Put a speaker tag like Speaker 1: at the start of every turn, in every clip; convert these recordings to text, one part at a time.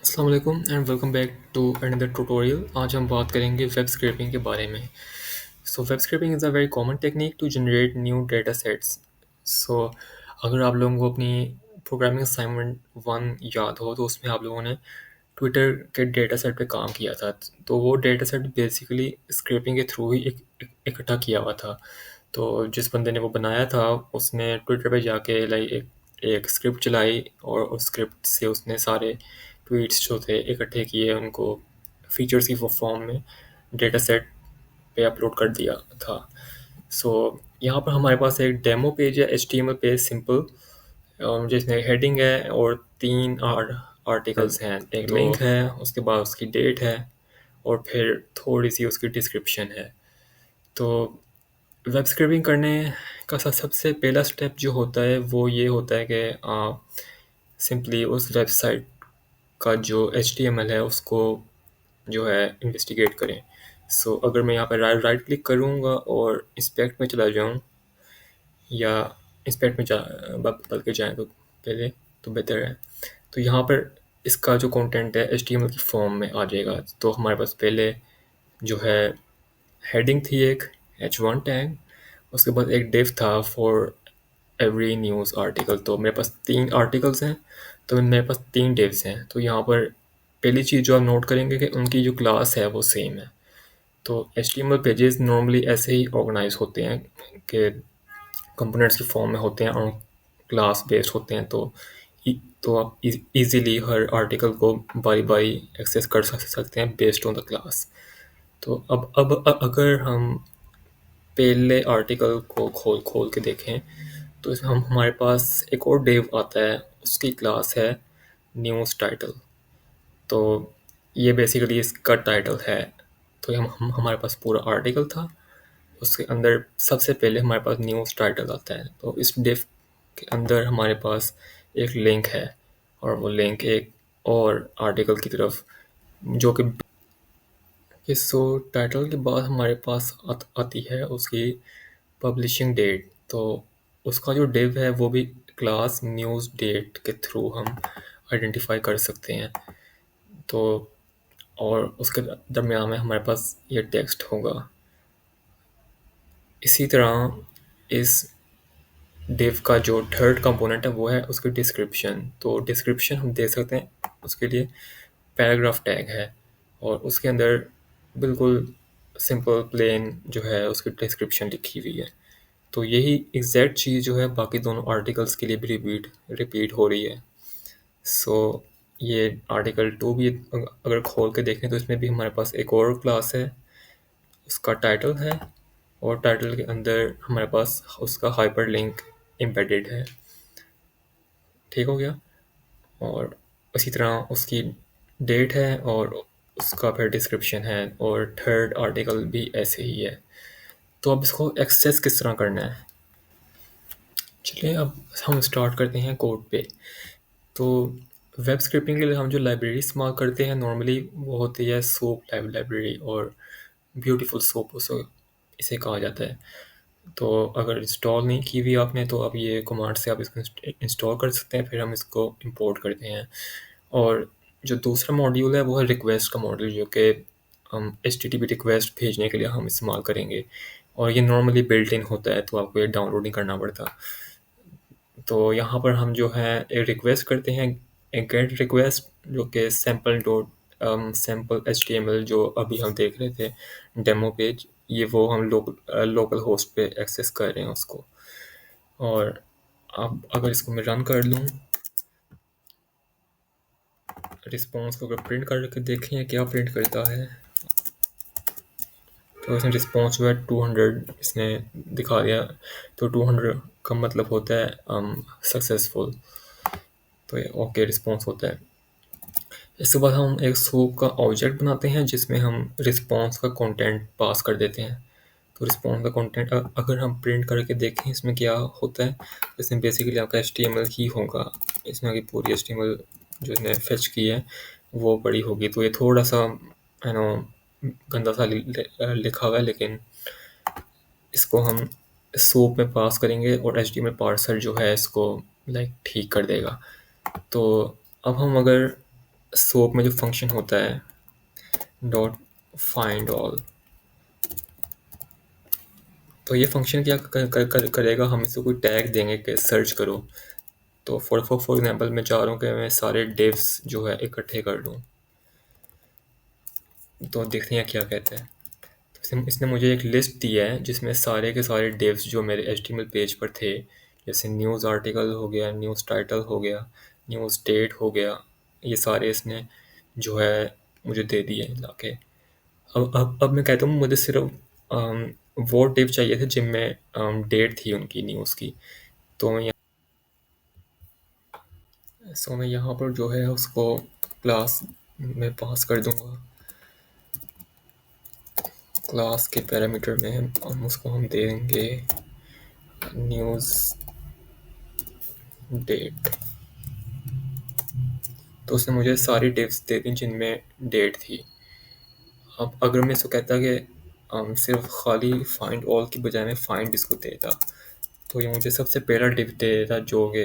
Speaker 1: अस्सलाम वालेकुम and welcome back to another tutorial. आज हम बात करेंगे वेब स्क्रैपिंग के बारे में। So web scraping is a very common technique to generate new data sets. सो अगर आप लोगों को अपनी प्रोग्रामिंग असाइनमेंट वन याद हो तो उसमें आप लोगों ने ट्विटर के डेटा सेट पे काम किया था। तो वो डेटा सेट बेसिकली स्क्रैपिंग के थ्रू ही इकट्ठा किया हुआ था। तो जिस बंदे ने वो बनाया था उसने ट्विटर पे जाके लाइक एक स्क्रिप्ट चलाई और उस स्क्रिप्ट से उसने सारे ट्वीट्स जो थे इकट्ठे किए, उनको फीचर्स की वो फॉर्म में डेटा सेट पे अपलोड कर दिया था। सो यहाँ पर हमारे पास एक डेमो पेज है, HTML पेज सिंपल, जिसमें हेडिंग है और तीन आर्टिकल्स हैं। एक लिंक है, उसके बाद उसकी डेट है और फिर थोड़ी सी उसकी डिस्क्रिप्शन है। तो वेब स्क्रैपिंग करने का सबसे पहला स्टेप जो होता है वो ये होता है कि आप सिंपली उस वेबसाइट का जो HTML है उसको जो है इन्वेस्टिगेट करें। सो अगर मैं यहाँ पर राइट क्लिक करूँगा और इंस्पेक्ट में चला जाऊँ या इंस्पेक्ट में बल्कि जाएँ तो पहले तो बेहतर है। तो यहाँ पर इसका जो कंटेंट है HTML की फॉर्म में आ जाएगा। तो हमारे पास पहले जो है हेडिंग थी एक H1 टैग, उसके बाद एक डिव था फॉर एवरी न्यूज़ आर्टिकल। तो मेरे पास तीन आर्टिकल्स हैं, तो मेरे पास तीन डिव्स हैं। तो यहाँ पर पहली चीज़ जो आप नोट करेंगे कि उनकी जो क्लास है वो सेम है। तो HTML पेजेस नॉर्मली ऐसे ही ऑर्गेनाइज होते हैं कि कंपोनेंट्स की फॉर्म में होते हैं और क्लास बेस्ड होते हैं। तो आप इजीली हर आर्टिकल को बारी बारी एक्सेस कर सकते हैं बेस्ड ऑन द क्लास। तो अब अगर हम पहले आर्टिकल को खोल खोल के देखें तो इसमें हम हमारे पास एक और डिव आता है, उसकी क्लास है न्यूज़ टाइटल। तो ये बेसिकली इसका टाइटल है। तो हमारे पास पूरा आर्टिकल था, उसके अंदर सबसे पहले हमारे पास न्यूज़ टाइटल आता है। तो इस डिव के अंदर हमारे पास एक लिंक है और वो लिंक एक और आर्टिकल की तरफ जो कि सो टाइटल के बाद हमारे पास आती है उसकी पब्लिशिंग डेट। तो उसका जो डिव है वो भी क्लास न्यूज़ डेट के थ्रू हम आइडेंटिफाई कर सकते हैं। तो और उसके दरमियान में हमारे पास ये टेक्स्ट होगा। इसी तरह इस डिव का जो थर्ड कंपोनेंट है वो है उसकी डिस्क्रिप्शन। तो डिस्क्रिप्शन हम दे सकते हैं, उसके लिए पैराग्राफ टैग है और उसके अंदर बिल्कुल सिंपल प्लेन जो है उसकी डिस्क्रिप्शन लिखी हुई है। तो यही एग्जैक्ट चीज़ जो है बाकी दोनों आर्टिकल्स के लिए भी रिपीट हो रही है। सो ये आर्टिकल 2 भी अगर खोल के देखें तो इसमें भी हमारे पास एक और क्लास है, उसका टाइटल है और टाइटल के अंदर हमारे पास उसका हाइपर लिंक एम्बेडेड है। ठीक हो गया। और इसी तरह उसकी डेट है और उसका फिर डिस्क्रिप्शन है और थर्ड आर्टिकल भी ऐसे ही है। तो अब इसको एक्सेस किस तरह करना है, चलिए अब हम स्टार्ट करते हैं कोड पे। तो वेब स्क्रैपिंग के लिए हम जो लाइब्रेरी इस्तेमाल करते हैं नॉर्मली वो होती है सोप लाइब्रेरी और ब्यूटीफुल सोप उसे इसे कहा जाता है। तो अगर इंस्टॉल नहीं की हुई आपने तो आप ये कमांड से आप इसको इंस्टॉल कर सकते हैं, फिर हम इसको इंपोर्ट करते हैं। और जो दूसरा मॉड्यूल है वो है रिक्वेस्ट का मॉड्यूल, जो कि हम HTTP रिक्वेस्ट भेजने के लिए हम इस्तेमाल करेंगे और ये नॉर्मली बिल्ट इन होता है, तो आपको ये डाउनलोड नहीं करना पड़ता। तो यहाँ पर हम जो है एक रिक्वेस्ट करते हैं, एक गेट रिक्वेस्ट, जो कि सैम्पल HTML जो अभी हम देख रहे थे डेमो पेज, ये वो हम लोकल होस्ट पे एक्सेस कर रहे हैं उसको। और अब अगर इसको मैं रन कर लूँ, रिस्पॉन्स को अगर प्रिंट करके देखें क्या प्रिंट करता है, तो इसने रिस्पॉन्स जो है 200 इसने दिखा दिया। तो 200 का मतलब होता है सक्सेसफुल। तो ये ओके रिस्पॉन्स होता है। इसके बाद हम एक सोप का ऑब्जेक्ट बनाते हैं जिसमें हम रिस्पॉन्स का कंटेंट पास कर देते हैं। तो रिस्पॉन्स का कंटेंट अगर हम प्रिंट करके देखें इसमें क्या होता है, इसमें बेसिकली आपका HTML ही होगा। इसमें आगे पूरी HTML जो इसने फेच की है वो बड़ी होगी। तो ये थोड़ा सा है नो गंदा सा लिखा हुआ है, लेकिन इसको हम सोप में पास करेंगे और HTML पार्सर जो है इसको लाइक ठीक कर देगा। तो अब हम अगर सोप में जो फंक्शन होता है डॉट फाइंड ऑल, तो ये फंक्शन क्या करेगा, हम इसको कोई टैग देंगे कि सर्च करो। तो फॉर एग्जांपल मैं चाह रहा हूँ कि मैं सारे डिव्स जो है इकट्ठे कर लूँ, तो देखते हैं क्या कहते हैं। तो इसने मुझे एक लिस्ट दिया है जिसमें सारे के सारे डिव्स जो मेरे HTML पेज पर थे, जैसे न्यूज़ आर्टिकल हो गया, न्यूज़ टाइटल हो गया, न्यूज़ डेट हो गया, ये सारे इसने जो है मुझे दे दिए ला के। अब मैं कहता हूँ मुझे सिर्फ वो डिव चाहिए थे जिनमें डेट थी उनकी न्यूज़ की। तो मैं यहाँ पर जो है उसको क्लास में पास कर दूंगा। क्लास के पैरामीटर में हम उसको हम देंगे न्यूज़ डेट। तो उसने मुझे सारी डिव्स दे दी जिनमें डेट थी। अब अगर मैं इसको कहता कि सिर्फ खाली फाइंड ऑल की बजाय मैं फाइंड इसको देता, तो ये मुझे सबसे पहला डिव दे देता जो कि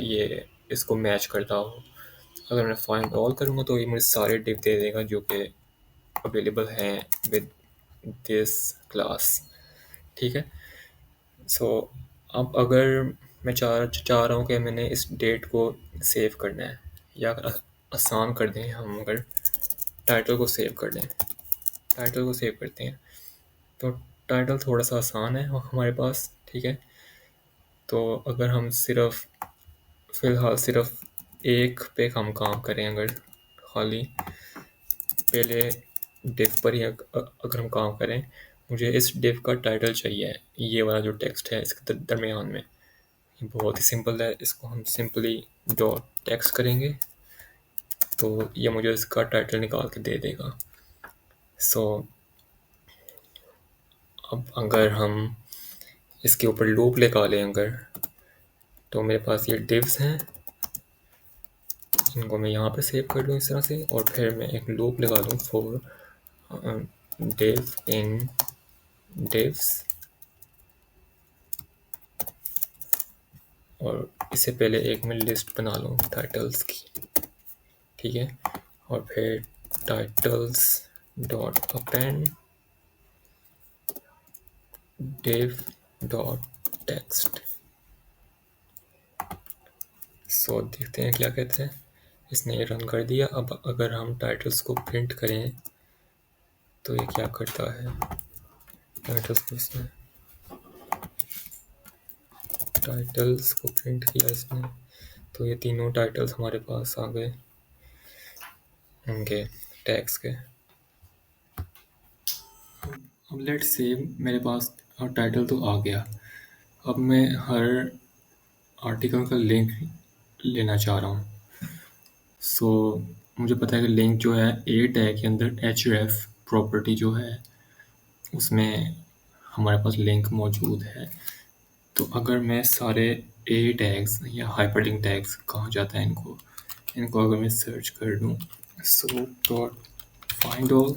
Speaker 1: ये इसको मैच करता हो। अगर मैं फाइंड ऑल करूँगा तो ये मुझे सारे डिव दे देगा जो कि अवेलेबल हैं विद दिस क्लास। ठीक है। सो अब अगर मैं चाह रहा हूँ कि मैंने इस डेट को सेव करना है, या आसान कर दें हम, अगर टाइटल को सेव कर दें, टाइटल को सेव करते हैं, तो टाइटल थोड़ा सा आसान है हमारे पास। ठीक है। तो अगर हम फ़िलहाल सिर्फ एक पे हम काम करें, अगर खाली पहले डिव पर ही अगर हम काम करें, मुझे इस डिव का टाइटल चाहिए, ये वाला जो टेक्स्ट है इसके दरमियान में। ये बहुत ही सिंपल है, इसको हम सिंपली डॉट टेक्स्ट करेंगे तो ये मुझे इसका टाइटल निकाल के दे देगा। सो अब अगर हम इसके ऊपर लूप लगा लें अगर, तो मेरे पास ये डिव्स हैं, इनको मैं यहाँ पे सेव कर लूँ इस तरह से, और फिर मैं एक लूप लगा दूँ फॉर div इन divs, और इससे पहले एक मैं लिस्ट बना लूँ टाइटल्स की। ठीक है। और फिर titles dot append div dot text. So देखते हैं क्या कहते हैं। इसने ये रन कर दिया। अब अगर हम टाइटल्स को प्रिंट करें तो ये क्या करता है, टाइटल्स को इसने टाइटल्स को प्रिंट किया इसने, तो ये तीनों टाइटल्स हमारे पास आ गए होंगे टैग्स के। अब लेट्स से मेरे पास टाइटल तो आ गया। अब मैं हर आर्टिकल का लिंक लेना चाह रहा हूँ। सो मुझे पता है कि लिंक जो है ए टैग के अंदर href प्रॉपर्टी जो है उसमें हमारे पास लिंक मौजूद है। तो अगर मैं सारे ए टैग्स या हाइपरलिंक टैग्स कहाँ जाता है इनको अगर मैं सर्च कर दूँ, सो डॉट फाइंड ऑल,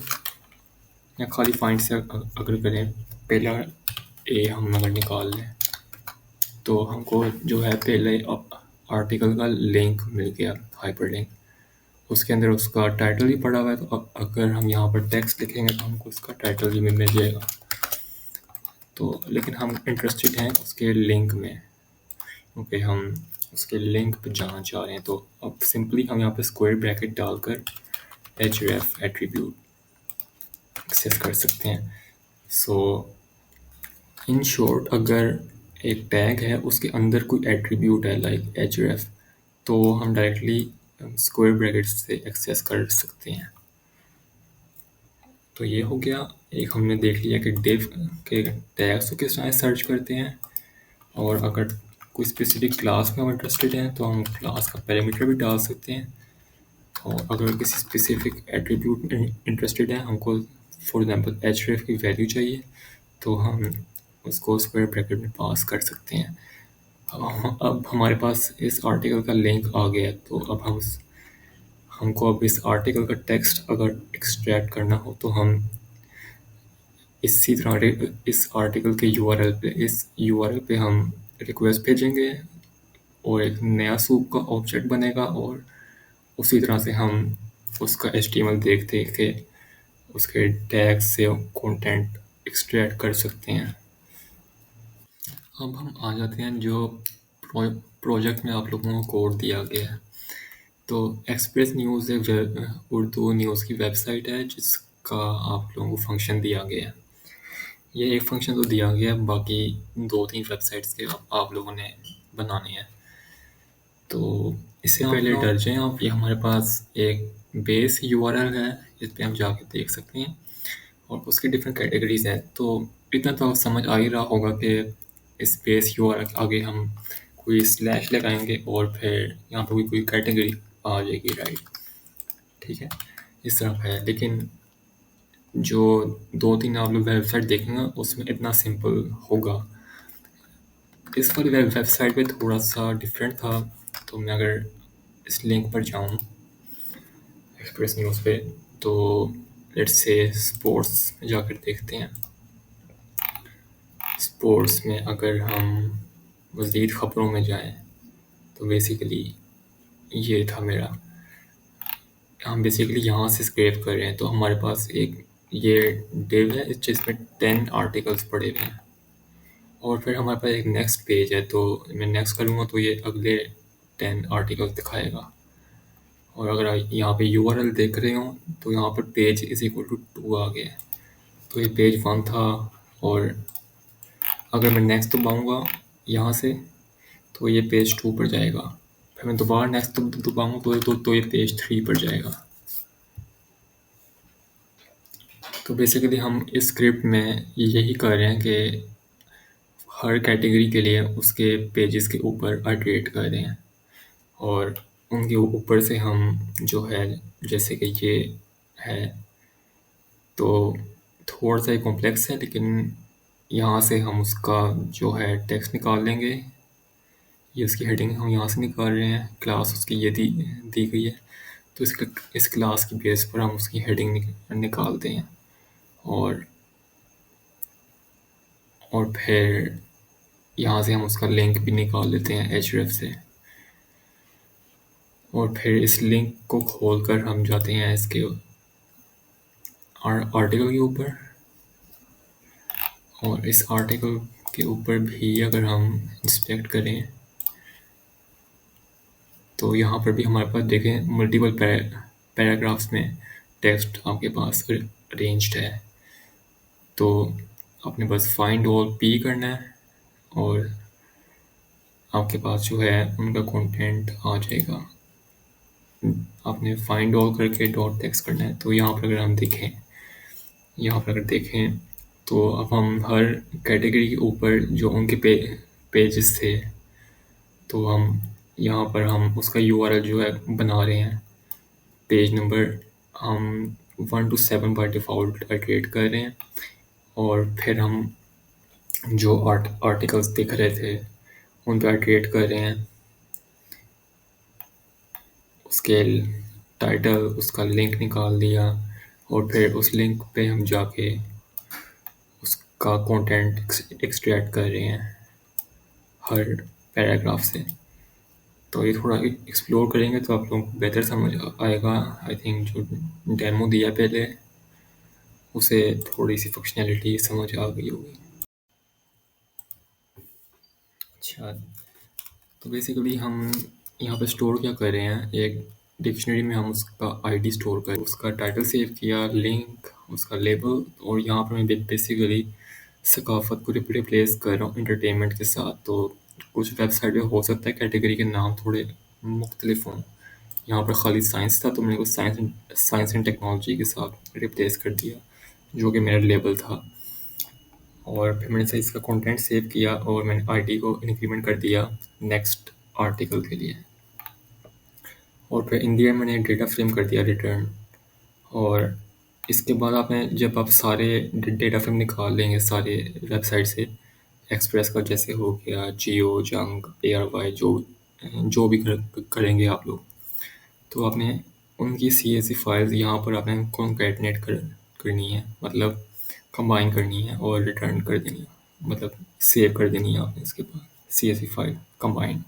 Speaker 1: या खाली फाइंड से अगर करें, पहला ए हम अगर निकाल लें तो हमको जो है पहले आर्टिकल का लिंक मिल गया, हाइपरलिंक। उसके अंदर उसका टाइटल ही पड़ा हुआ है, तो अब अगर हम यहाँ पर टेक्स्ट लिखेंगे तो हमको उसका टाइटल भी मिल जाएगा। तो लेकिन हम इंटरेस्टेड हैं उसके लिंक में, क्योंकि हम उसके लिंक पे जाना चाह रहे हैं। तो अब सिंपली हम यहाँ पे स्क्वायर ब्रैकेट डालकर href एट्रीब्यूट एक्सेस कर सकते हैं। सो इन शॉर्ट, अगर एक टैग है उसके अंदर कोई एट्रीब्यूट है लाइक href, तो हम डायरेक्टली स्क्वायर ब्रैकेट से एक्सेस कर सकते हैं। तो ये हो गया। एक हमने देख लिया कि डिव के टैग्स को किस तरह सर्च करते हैं, और अगर कोई स्पेसिफिक क्लास में हम इंटरेस्टेड हैं तो हम क्लास का पैरामीटर भी डाल सकते हैं, और अगर किसी स्पेसिफिक एट्रीब्यूट में इंटरेस्टेड हैं, हमको फॉर एग्जांपल href की वैल्यू चाहिए, तो हम उसको स्क्वायर ब्रैकेट में पास कर सकते हैं। अब हमारे पास इस आर्टिकल का लिंक आ गया, तो अब हमको अब इस आर्टिकल का टेक्स्ट अगर एक्सट्रैक्ट करना हो तो हम इसी तरह इस आर्टिकल के इस यूआरएल पे हम रिक्वेस्ट भेजेंगे और एक नया सूप का ऑब्जेक्ट बनेगा, और उसी तरह से हम उसका HTML देख देख के उसके टैग से कंटेंट एक्सट्रैक्ट कर सकते हैं। अब हम आ जाते हैं जो प्रोजेक्ट में आप लोगों को कोड दिया गया है। तो एक्सप्रेस न्यूज़ एक उर्दू न्यूज़ की वेबसाइट है जिसका आप लोगों को फंक्शन दिया गया है। ये एक फंक्शन तो दिया गया है, बाकी 2-3 वेबसाइट्स के आप लोगों ने बनाने हैं। तो इससे पहले डर जाएं आप, ये हमारे पास एक बेस URL है, इस पे हम जाके देख सकते हैं और उसकी डिफरेंट कैटेगरीज हैं। तो इतना तो समझ आ ही रहा होगा कि इस बेस URL के आगे हम कोई स्लैश लगाएंगे और फिर यहाँ पर कोई कैटेगरी आ जाएगी, राइट? ठीक है, इस तरह है। लेकिन जो 2-3 आप लोग वेबसाइट देखेंगे उसमें इतना सिंपल होगा। इस वाली वेबसाइट पे थोड़ा सा डिफरेंट था। तो मैं अगर इस लिंक पर जाऊँ एक्सप्रेस न्यूज़ पे, तो लेट्स से स्पोर्ट्स में जाकर देखते हैं। स्पोर्ट्स में अगर हम मज़ीद ख़बरों में जाएं तो बेसिकली ये था मेरा, हम बेसिकली यहाँ से स्क्रैप कर रहे हैं। तो हमारे पास एक ये डिव है जिसमें 10 आर्टिकल्स पड़े हुए हैं और फिर हमारे पास एक नेक्स्ट पेज है। तो मैं नेक्स्ट करूँगा तो ये अगले 10 आर्टिकल्स दिखाएगा। और अगर आप यहाँ पे URL देख रहे हो तो यहाँ पर पेज इज इक्वल टू 2 आ गया है। तो ये पेज 1 था और अगर मैं नेक्स्ट दबाऊँगा यहाँ से तो ये पेज 2 पर जाएगा। फिर मैं दोबारा नेक्स्ट दबाऊँगा तो ये पेज 3 पर जाएगा। तो बेसिकली हम इस स्क्रिप्ट में यही कर रहे हैं कि हर कैटेगरी के लिए उसके पेजेस के ऊपर इटरेट कर रहे हैं और उनके ऊपर से हम जो है, जैसे कि ये है तो थोड़ा सा कॉम्प्लेक्स है, लेकिन यहाँ से हम उसका जो है टेक्स्ट निकाल लेंगे। ये उसकी हेडिंग हम यहाँ से निकाल रहे हैं, क्लास उसकी ये दी गई है। तो इस क्लास की बेस पर हम उसकी हेडिंग निकालते हैं और फिर यहाँ से हम उसका लिंक भी निकाल लेते हैं href से। और फिर इस लिंक को खोलकर हम जाते हैं इसके आर्टिकल के ऊपर और इस आर्टिकल के ऊपर भी अगर हम इंस्पेक्ट करें तो यहाँ पर भी हमारे पास देखें मल्टीपल पैराग्राफ्स में टेक्स्ट आपके पास अरेंज्ड है। तो आपने बस फाइंड ऑल P करना है और आपके पास जो है उनका कंटेंट आ जाएगा। आपने फाइंड ऑल करके डॉट टेक्स्ट करना है। तो यहाँ पर अगर हम देखें, यहाँ पर अगर देखें तो अब हम हर कैटेगरी के ऊपर जो उनके पेजेस थे तो हम यहाँ पर हम उसका URL जो है बना रहे हैं। पेज नंबर हम 1 to 7 बाय डिफ़ॉल्ट इटरेट कर रहे हैं और फिर हम जो आर्टिकल्स दिख रहे थे उन पर इटरेट कर रहे हैं। उसके टाइटल, उसका लिंक निकाल दिया और फिर उस लिंक पे हम जाके उसका कंटेंट एक्सट्रैक्ट कर रहे हैं हर पैराग्राफ से। तो ये थोड़ा एक्सप्लोर करेंगे तो आप लोगों को बेहतर समझ आएगा। आई थिंक जो डेमो दिया पहले उसे थोड़ी सी फंक्शनैलिटी समझ आ गई होगी। अच्छा, तो बेसिकली हम यहाँ पे स्टोर क्या कर रहे हैं, एक डिक्शनरी में हम उसका आईडी स्टोर कर, उसका टाइटल सेव किया, लिंक, उसका लेबल, और यहाँ पर मैं बेसिकली सकाफ़त को रिप्लेस कर रहा हूँ इंटरटेनमेंट के साथ। तो कुछ वेबसाइट पे हो सकता है कैटेगरी के नाम थोड़े मुख्तलिफ हों। यहाँ पर खाली साइंस था तो मैंने को साइंस एंड टेक्नोलॉजी के साथ रिप्लेस कर दिया जो कि मेरा लेबल था। और फिर मैंने सही इसका कंटेंट सेव किया और मैंने आईडी को इंक्रीमेंट कर दिया नेक्स्ट आर्टिकल के लिए। और फिर इन दी एंड मैंने डेटा फ्रेम कर दिया रिटर्न। और इसके बाद आपने जब आप सारे डेटा फ्रेम निकाल लेंगे सारे वेबसाइट से, एक्सप्रेस का जैसे हो गया, जियो, जंग, ARY, जो भी करेंगे आप लोग, तो आपने उनकी CSV फाइल्स यहाँ पर आपने कॉन्कैटिनेट करनी है, मतलब कंबाइन करनी है और रिटर्न कर देनी है, मतलब सेव कर देनी है आपने इसके बाद CSV फाइल कंबाइन।